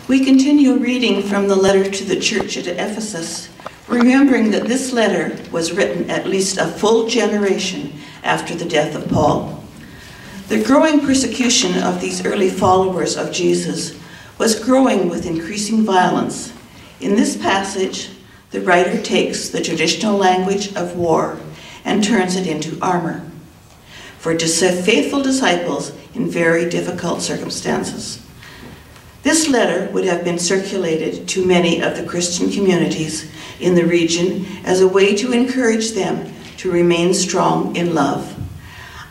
We continue reading from the letter to the church at Ephesus, remembering that this letter was written at least a full generation after the death of Paul. The growing persecution of these early followers of Jesus was growing with increasing violence. In this passage, the writer takes the traditional language of war and turns it into armor for faithful disciples in very difficult circumstances. This letter would have been circulated to many of the Christian communities in the region as a way to encourage them to remain strong in love.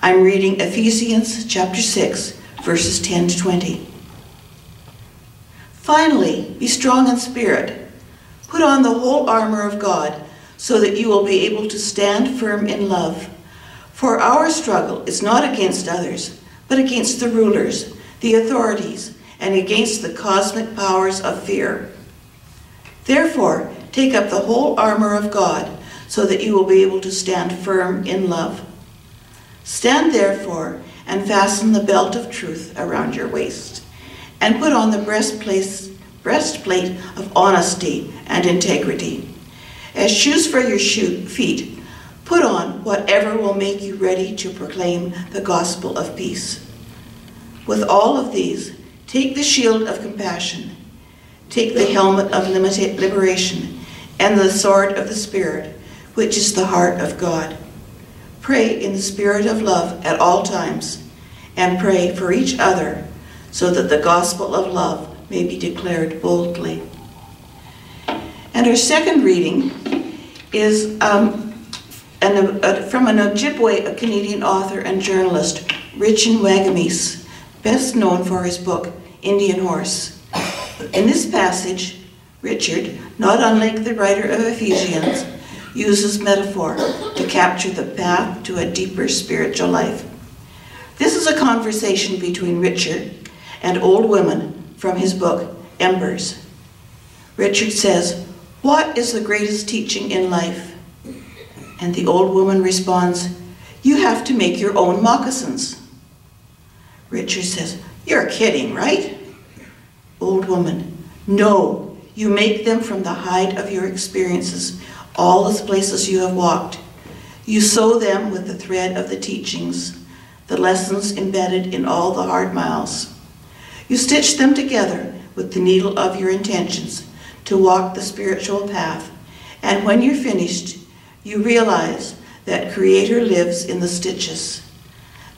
I'm reading Ephesians chapter 6, verses 10 to 20. Finally, be strong in spirit. Put on the whole armor of God so that you will be able to stand firm in love. For our struggle is not against others, but against the rulers, the authorities, and against the cosmic powers of fear. Therefore, take up the whole armor of God so that you will be able to stand firm in love. Stand therefore and fasten the belt of truth around your waist, and put on the breastplate of honesty and integrity. As shoes for your feet, put on whatever will make you ready to proclaim the gospel of peace. With all of these, take the shield of compassion, take the helmet of liberation, and the sword of the Spirit, which is the heart of God. Pray in the spirit of love at all times, and pray for each other, so that the gospel of love may be declared boldly. And our second reading is from an Ojibwe Canadian author and journalist, Richard Wagamese, best known for his book, Indian Horse. In this passage, Richard, not unlike the writer of Ephesians, uses metaphor to capture the path to a deeper spiritual life. This is a conversation between Richard and old women from his book, Embers. Richard says, "What is the greatest teaching in life?" And the old woman responds, "You have to make your own moccasins." Richard says, "You're kidding, right?" Old woman, "No, you make them from the hide of your experiences, all the places you have walked. You sew them with the thread of the teachings, the lessons embedded in all the hard miles. You stitch them together with the needle of your intentions to walk the spiritual path, and when you're finished, you realize that Creator lives in the stitches.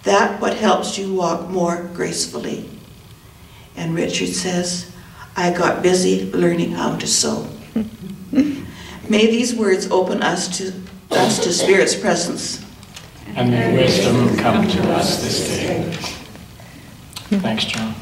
That's what helps you walk more gracefully." And Richard says, "I got busy learning how to sew." May these words open us to Spirit's presence. And may wisdom come to us this day. Thanks, Joan.